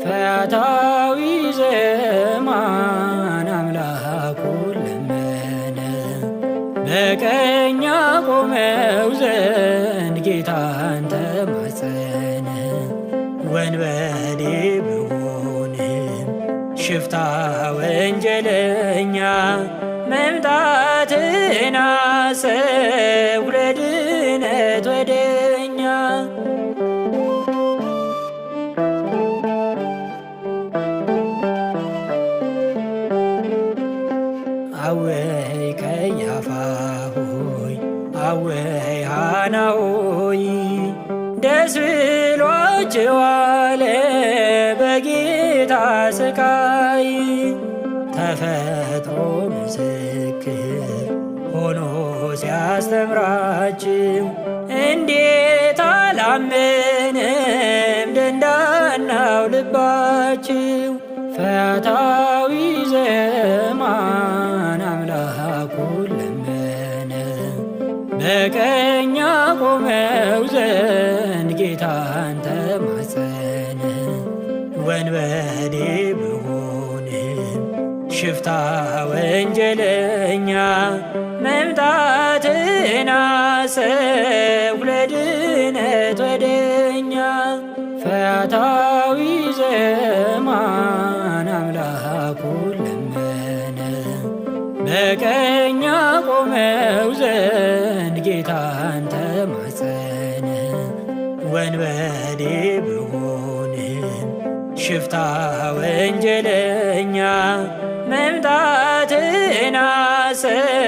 ፈያታዊ ዘየማን አምላኩን ለመነ፣ በቀኝ ያቆመው ዘንድ ጌታን ተማጸነ። ወንበዴ ብሆንም ሽፍታ ወንጀለኛ መምጣትን አሰብኩ ለድነት ወደኛ። አወይ ቀያፋ ሆይ አወይ ሃና ሆይ ደስ ብሏቸዋል በጌታ ስቃይ። ተፈጥሮ ምስክር ሆኖ ሲያስተምራችሁ እንዴት አላመንም ደንዳናው ልባችሁ። ፈያታዊ ዘየማን አምላኩን ለመነ፣ በቀኝ ያቆመው ዘንድ ጌታን ተማጸነ። ወንበዴ ብሆንም ሽፍታ ወንጀለኛ መምጣትን አሰብኩ ለድነት ወደኛ። ፈያታዊ ዘየማን አምላኩን ለመነ፣ በቀኝ ያቆመው ዘንድ ጌታን ተማጸነ። ወንበዴ ብሆንም ሽፍታ ወንጀለኛ መምጣትን አሰብኩ